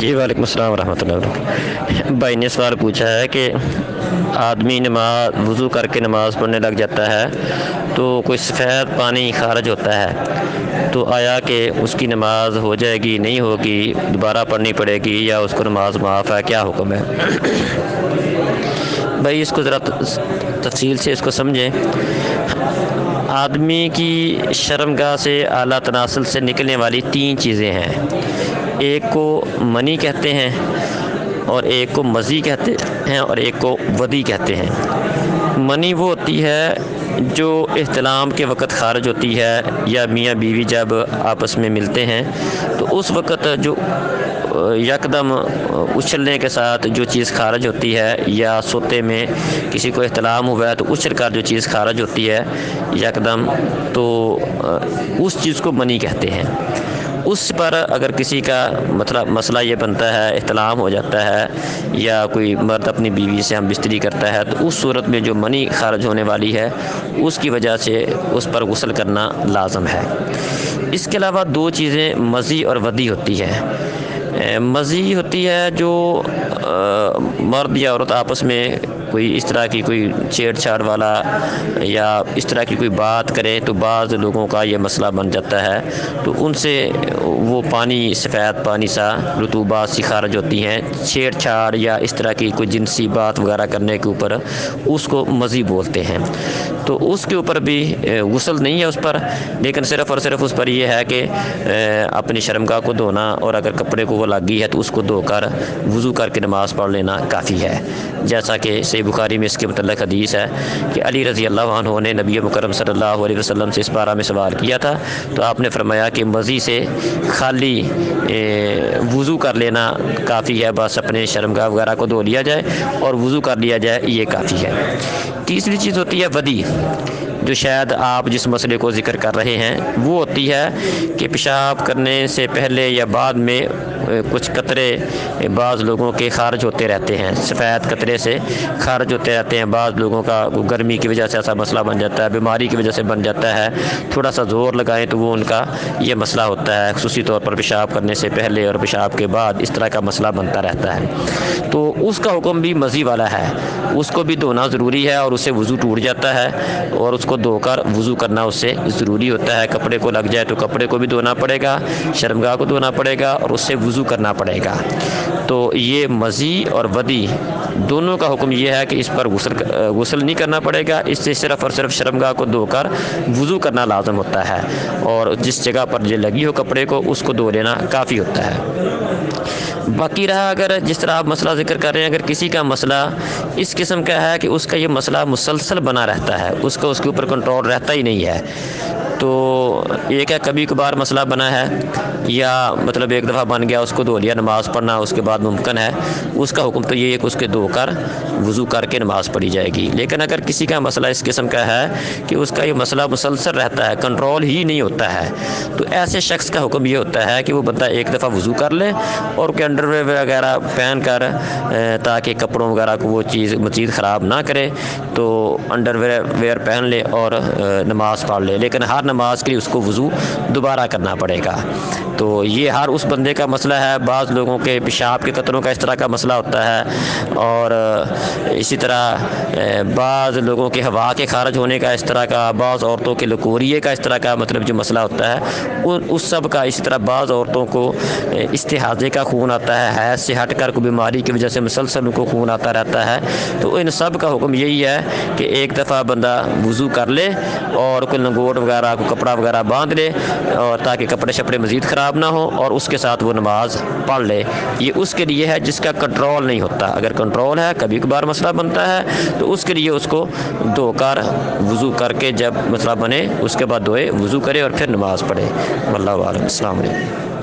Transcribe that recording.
جی وعلیکم السلام ورحمۃ اللہ وبرکاتہ۔ بھائی نے سوال پوچھا ہے کہ آدمی وضو کر کے نماز پڑھنے لگ جاتا ہے تو کوئی سفید پانی خارج ہوتا ہے، تو آیا کہ اس کی نماز ہو جائے گی نہیں ہوگی، دوبارہ پڑھنی پڑے گی یا اس کو نماز معاف ہے، کیا حکم ہے؟ بھائی اس کو ذرا تفصیل سے اس کو سمجھیں۔ آدمی کی شرمگاہ سے اعلیٰ تناسل سے نکلنے والی 3 چیزیں ہیں، ایک کو منی کہتے ہیں اور ایک کو مزی کہتے ہیں اور ایک کو ودی کہتے ہیں۔ منی وہ ہوتی ہے جو احتلام کے وقت خارج ہوتی ہے، یا میاں بیوی جب آپس میں ملتے ہیں تو اس وقت جو یکدم اچھلنے کے ساتھ جو چیز خارج ہوتی ہے، یا سوتے میں کسی کو احتلام ہوا ہے تو اچھل کر جو چیز خارج ہوتی ہے یکدم، تو اس چیز کو منی کہتے ہیں۔ اس پر اگر کسی کا مسئلہ یہ بنتا ہے، احتلام ہو جاتا ہے، یا کوئی مرد اپنی بیوی سے ہم بستری کرتا ہے، تو اس صورت میں جو منی خارج ہونے والی ہے اس کی وجہ سے اس پر غسل کرنا لازم ہے۔ اس کے علاوہ 2 چیزیں مزی اور ودی ہوتی ہے۔ مزی ہوتی ہے جو مرد یا عورت آپس میں کوئی اس طرح کی کوئی چھیڑ چھاڑ والا یا اس طرح کی کوئی بات کرے تو بعض لوگوں کا یہ مسئلہ بن جاتا ہے، تو ان سے وہ پانی، سفید پانی سا، رطوبات سی خارج ہوتی ہیں، چھیڑ چھاڑ یا اس طرح کی کوئی جنسی بات وغیرہ کرنے کے اوپر اس کو مزی بولتے ہیں۔ تو اس کے اوپر بھی غسل نہیں ہے اس پر، لیکن صرف اور صرف اس پر یہ ہے کہ اپنی شرمگاہ کو دھونا، اور اگر کپڑے کو وہ لگی ہے تو اس کو دھو کر وضو کر کے نماز پڑھ لینا کافی ہے۔ جیسا کہ صحیح بخاری میں اس کے متعلق حدیث ہے کہ علی رضی اللہ عنہ نے نبی مکرم صلی اللہ علیہ وسلم سے اس بارے میں سوال کیا تھا، تو آپ نے فرمایا کہ مزی سے خالی وضو کر لینا کافی ہے، بس اپنے شرمگاہ وغیرہ کو دھو لیا جائے اور وضو کر لیا جائے، یہ کافی ہے۔ تیسری چیز ہوتی ہے ودی، جو شاید آپ جس مسئلے کو ذکر کر رہے ہیں وہ ہوتی ہے کہ پیشاب کرنے سے پہلے یا بعد میں کچھ قطرے بعض لوگوں کے خارج ہوتے رہتے ہیں، سفید قطرے سے خارج ہوتے رہتے ہیں۔ بعض لوگوں کا گرمی کی وجہ سے ایسا مسئلہ بن جاتا ہے، بیماری کی وجہ سے بن جاتا ہے، تھوڑا سا زور لگائیں تو وہ ان کا یہ مسئلہ ہوتا ہے، خصوصی طور پر پیشاب کرنے سے پہلے اور پیشاب کے بعد اس طرح کا مسئلہ بنتا رہتا ہے۔ تو اس کا حکم بھی مزی والا ہے، اس کو بھی دھونا ضروری ہے، اور اس سے وضو ٹوٹ جاتا ہے، اور اس کو دھو کر وضو کرنا اس سے ضروری ہوتا ہے۔ کپڑے کو لگ جائے تو کپڑے کو بھی دھونا پڑے گا، شرمگاہ کو دھونا پڑے گا، اور اس سے وضو کرنا پڑے گا۔ تو یہ مزی اور ودی دونوں کا حکم یہ ہے کہ اس پر غسل نہیں کرنا پڑے گا، اس سے صرف اور صرف شرمگاہ کو دھو کر وضو کرنا لازم ہوتا ہے، اور جس جگہ پر یہ لگی ہو کپڑے کو اس کو دھو لینا کافی ہوتا ہے۔ باقی رہا اگر جس طرح آپ مسئلہ ذکر کر رہے ہیں، اگر کسی کا مسئلہ اس قسم کا ہے کہ اس کا یہ مسئلہ مسلسل بنا رہتا ہے، اس کا اس کے اوپر کنٹرول رہتا ہی نہیں ہے، تو ایک ہے کبھی کبھار مسئلہ بنا ہے، یا مطلب ایک دفعہ بن گیا اس کو دھو لیا، نماز پڑھنا اس کے بعد ممکن ہے، اس کا حکم تو یہ ہے کہ اس کے دھو کر وضو کر کے نماز پڑھی جائے گی۔ لیکن اگر کسی کا مسئلہ اس قسم کا ہے کہ اس کا یہ مسئلہ مسلسل رہتا ہے، کنٹرول ہی نہیں ہوتا ہے، تو ایسے شخص کا حکم یہ ہوتا ہے کہ وہ بندہ ایک دفعہ وضو کر لے اور کوئی انڈر ویئر وغیرہ پہن کر، تاکہ کپڑوں وغیرہ کو وہ چیز مزید خراب نہ کرے، تو انڈر ویئر پہن لے اور نماز پڑھ لے، لیکن ہر نماز کے لیے اس کو وضو دوبارہ کرنا پڑے گا۔ تو یہ ہر اس بندے کا مسئلہ ہے۔ بعض لوگوں کے پیشاب کے قطروں کا اس طرح کا مسئلہ ہوتا ہے، اور اسی طرح بعض لوگوں کے ہوا کے خارج ہونے کا اس طرح کا، بعض عورتوں کے لکوریے کا اس طرح کا مطلب جو مسئلہ ہوتا ہے، اس سب کا اسی طرح بعض عورتوں کو استحاضے کا خون آتا ہے، حیض سے ہٹ کر کوئی بیماری کی وجہ سے مسلسل ان کو خون آتا رہتا ہے، تو ان سب کا حکم یہی ہے کہ ایک دفعہ بندہ وضو کر لے اور کوئی لنگوٹ وغیرہ کو کپڑا وغیرہ باندھ لے، اور تاکہ کپڑے شپڑے مزید خراب نہ ہو، اور اس کے ساتھ وہ نماز پڑھ لے۔ یہ اس کے لیے ہے جس کا کنٹرول نہیں ہوتا۔ اگر کنٹرول ہے، کبھی کبھار مسئلہ بنتا ہے، تو اس کے لیے اس کو دھو کر وضو کر کے جب مسئلہ بنے اس کے بعد دھوئے، وضو کرے اور پھر نماز پڑھے۔ واللہ اعلم۔ السلام علیکم۔